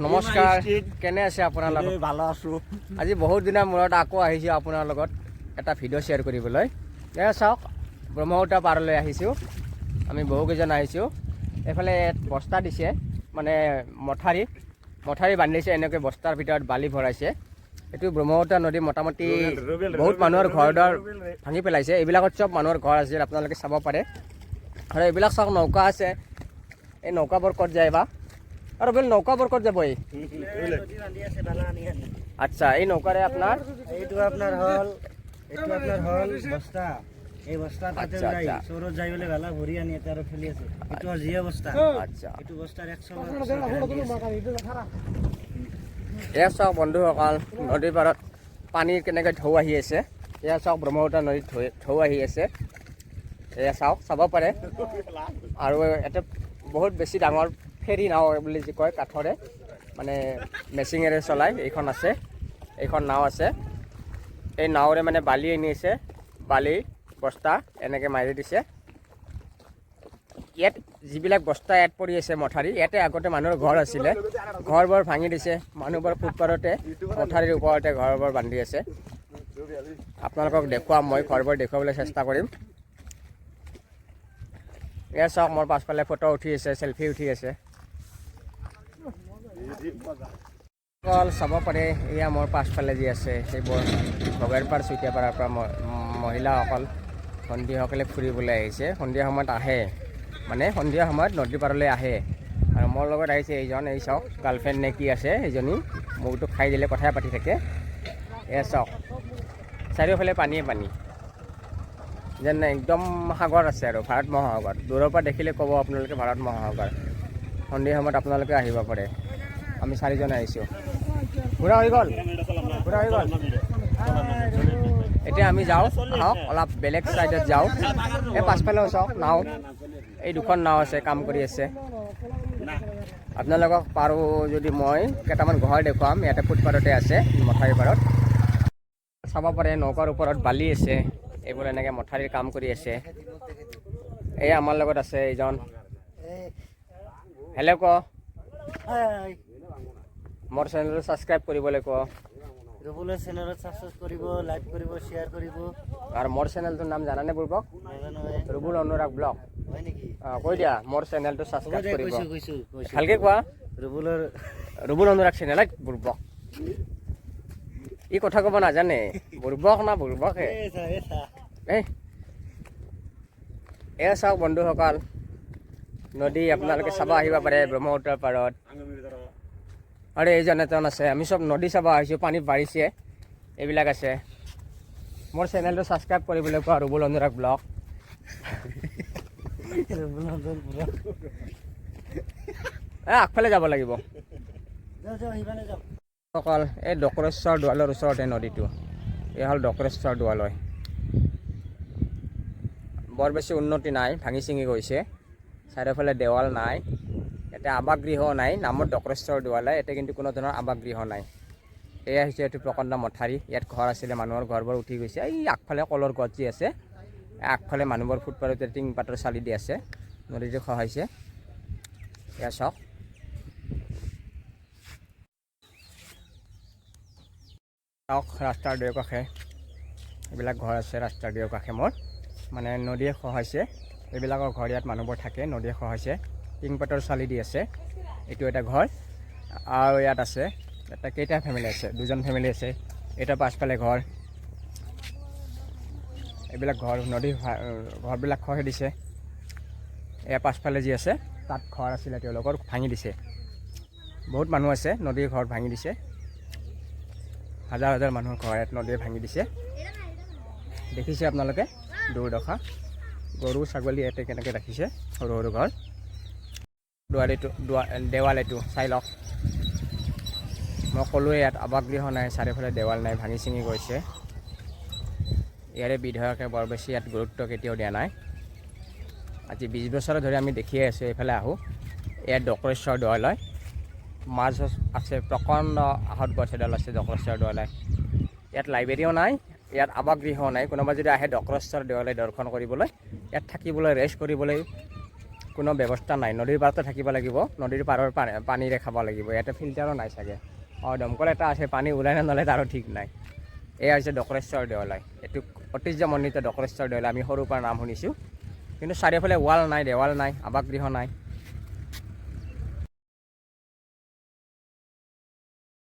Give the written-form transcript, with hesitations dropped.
নমস্কাৰ, কেনে আছে আপোনাৰ লগত? ভালো আছো। আজি বহুত দিনৰ মূৰত আকৌ আহিছোঁ আপোনাৰ লগত এটা ভিডিঅ' শ্বেয়াৰ কৰিবলৈ। এয়া চাওক, ব্ৰহ্মপুত্ৰ পাৰলৈ আহিছোঁ। আমি বহুকেইজন আহিছোঁ। এইফালে বস্তা দিছে, মানে মঠাৰি বান্ধিছে। এনেকৈ বস্তাৰ ভিতৰত বালি ভৰাইছে। এইটো ব্ৰহ্মপুত্ৰ নদী মোটামুটি বহুত মানুহৰ ঘৰ দুৱাৰ ভাঙি পেলাইছে। এইবিলাকত চব মানুহৰ ঘৰ আছে, আপোনালোকে চাব পাৰে। আৰু এইবিলাক চাওক, নৌকা আছে। এই নৌকাবোৰ ক'ত যায় বা? আৰু বেল নৌকাবোৰ ক'ত যাব? আচ্ছা, এই নৌকাৰে আপোনাৰ এইটো আপোনাৰ হল বস্তা। এই বস্তা তাতে যাই চৰত যাই বলে ভালা ভৰি আনি এটা আৰু ফেলি আছে। এইটো আৰ জিয়া বস্তা। আচ্ছা, এইটো বস্তাৰ 100 এয়া চাওক বন্ধুসকল, নদীৰ পাৰত পানী কেনেকৈ ঢৌ আহি আছে। এয়া চাওক, ব্ৰহ্মপুত্ৰ নদীত ঢৌ আহি আছে। এয়া চাওক, চাব পাৰে। আৰু এটা বহুত বেছি ডাঙৰ ফেৰী নাও বুলি যি কয়, কাঠৰে মানে মেচিঙেৰে চলাই, এইখন আছে। এইখন নাও আছে। এই নাওৰে মানে বালি আনিছে, বালি বস্তা এনেকৈ মাৰি দিছে। ইয়াত যিবিলাক বস্তা ইয়াত পৰি আছে মঠাৰি, ইয়াতে আগতে মানুহৰ ঘৰ আছিলে। ঘৰবোৰ ভাঙি দিছে। মানুহবোৰ ফুটপাথতে মঠাৰিৰ ওপৰতে ঘৰবোৰ বান্ধি আছে। আপোনালোকক দেখুৱাম, মই ঘৰবোৰ দেখুৱাবলৈ চেষ্টা কৰিম। এয়া চাওক, মোৰ পাছফালে ফটো উঠি আছে, চেল্ফি উঠি আছে। চাব পাৰে, এয়া মোৰ পাছফালে যি আছে সেইবোৰ ভগেৰপাৰ চুতীয়াপাৰাৰ পৰা মহিলাসকল, ভণ্টিসকলে ফুৰিবলৈ আহিছে। সন্ধিয়া সময়ত আহে, মানে সন্ধিয়া সময়ত নদীৰ পাৰলৈ আহে। আৰু মোৰ লগত আহিছে এইজন, এই চাওক, গাৰ্লফ্ৰেণ্ড নে কি আছে সেইজনী। মূৰটো খাই দিলে, কথাই পাতি থাকে। এয়া চাওক, চাৰিওফালে পানীয়ে পানী, যেন একদম সাগৰ আছে আৰু ভাৰত মহাসাগৰ। দূৰৰ পৰা দেখিলে ক'ব আপোনালোকে ভাৰত মহাসাগৰ। সন্ধিয়া সময়ত আপোনালোকে আহিব পাৰে। আমি চাৰিজন আহিছোঁ। পুৰা হৈ গ'ল। এতিয়া আমি যাওঁ, আহক অলপ বেলেগ ছাইডত যাওঁ। এই পাছফালেও চাওক নাও, এই দুখন নাও আছে, কাম কৰি আছে। আপোনালোকক পাৰোঁ যদি মই কেইটামান ঘৰ দেখুৱাম। ইয়াতে ফুটপাথতে আছে, মঠাৰিৰ পাৰত চাব পাৰে। নৌকাৰ ওপৰত বালি আছে, এইবোৰ এনেকৈ মঠাৰিৰ কাম কৰি আছে। এই আমাৰ লগত আছে এইজন। হেল্ল' ক, মোৰ চেনেলটো ছাবস্ক্ৰাইব কৰিবলৈ ক। ৰবুলেৰ চ্যানেলত সাবস্ক্ৰাইব কৰিব, লাইক কৰিব, শেয়াৰ কৰিব। আৰু মোৰ চেনেলটোৰ নাম জানানে বুৰ্বক? নাজানো ৰুবুল অনুৰাগ ব্লগ। হয় নেকি? কৈ দিয়া, মোৰ চেনেলটো ছাবস্ক্ৰাইব কৰিব। কৈছো ভালকৈ কোৱা, ৰবুলেৰ ৰুবুল অনুৰাগ চেনেল। বুৰ্বক, ই কথা ক'ব নাজানে। বুৰ্বক না বুৰ্বকে। এয়া চাওক বন্ধুসকল, নদী আপোনালোকে চাব আহিব পাৰে ব্ৰহ্মপুত্ৰৰ পাৰত। আৰু এইজন এজন আছে। আমি চব নদী চাব আহিছোঁ, পানী বাঢ়িছে, এইবিলাক আছে। মোৰ চেনেলটো ছাবস্ক্ৰাইব কৰিবলৈ কোৱা, ৰুবুল অনুৰাগ ব্লগ। আগফালে যাব লাগিব। অকল এই ডক্ৰেশ্বৰ দোৱালৰ ওচৰতে নদীটো। এই হ'ল ডক্ৰেশ্বৰ দোৱালয়। বৰ বেছি উন্নতি নাই, ভাঙি ছিঙি গৈছে। চাৰিওফালে দেৱাল নাই। ইয়াতে আৱাসগৃহ নাই, নামত ডক্ৰেশ্বৰ দোৱালয়। ইয়াতে কিন্তু কোনো ধৰণৰ আৱাসগৃহ নাই। এয়া হৈছে এইটো প্ৰকাণ্ড মঠাৰি। ইয়াত ঘৰ আছিলে, মানুহৰ ঘৰবোৰ উঠি গৈছে। এই আগফালে কলৰ গছ যি আছে, আগফালে মানুহবোৰ ফুটপাথতে টিং পাতৰ চালি দি আছে। নদীটো খহাইছে। এয়া চাওক, ৰাস্তাৰ দুয়োকাষে এইবিলাক ঘৰ আছে। ৰাস্তাৰ দুয়োকাষে মোৰ মানে নদীয়ে খহাইছে। এইবিলাকৰ ঘৰ, ইয়াত মানুহবোৰ থাকে, নদীয়ে খহাইছে। টিং পাতৰ চালি দি আছে। এইটো এটা ঘৰ। আৰু ইয়াত আছে এটা, কেইটা ফেমিলি আছে? দুজন ফেমিলি আছে। এটা পাছফালে ঘৰ। এইবিলাক ঘৰ, নদী ঘৰবিলাক খহাই দিছে। এয়া পাছফালে যি আছে, তাত ঘৰ আছিলে, তেওঁলোকৰ ভাঙি দিছে। বহুত মানুহ আছে, নদীৰ ঘৰ ভাঙি দিছে। হাজাৰ হাজাৰ মানুহৰ ঘৰ ইয়াত নদীয়ে ভাঙি দিছে। দেখিছে আপোনালোকে দুৰ্দশা। গৰু ছাগলী ইয়াতে কেনেকৈ ৰাখিছে, সৰু সৰু ঘৰ। দেৱাল এইটো চাই লওক। মই ক'লোৱে, ইয়াত আৱাসগৃহ নাই, চাৰিওফালে দেৱাল নাই, ভাঙি ছিঙি গৈছে। ইয়াৰে বিধায়কে বৰ বেছি ইয়াত গুৰুত্ব কেতিয়াও দিয়া নাই। আজি 20 বছৰ ধৰি আমি দেখিয়ে আছোঁ। এইফালে আহোঁ, ইয়াত ডক্ৰেশ্বৰ দোৱালয়। মাছ আছে, প্ৰকাণ্ড আহঁত গছ এডাল আছে ডক্ৰেশ্বৰ দোৱালয়। ইয়াত লাইব্ৰেৰীও নাই, ইয়াত আৱাসগৃহও নাই। কোনোবা যদি আহে ডক্ৰেশ্বৰ দেৱালয় দৰ্শন কৰিবলৈ, ইয়াত থাকিবলৈ, ৰেষ্ট কৰিবলৈ কোনো ব্যৱস্থা নাই। নদীৰ পাৰতে থাকিব লাগিব, নদীৰ পাৰৰ পানীৰে খাব লাগিব। ইয়াতে ফিল্টাৰো নাই চাগে। দমকল এটা আছে, পানী ওলাই নে নলাই তাৰো ঠিক নাই। এয়া হৈছে ডক্ৰেশ্বৰ দেৱালয়। এইটো ঐতিহ্যমণ্ডিত ডক্ৰেশ্বৰ দেৱালয়। আমি সৰুৰ পৰা নাম শুনিছোঁ, কিন্তু চাৰিওফালে ৱাল নাই, দেৱাল নাই, আৱাসগৃহ নাই।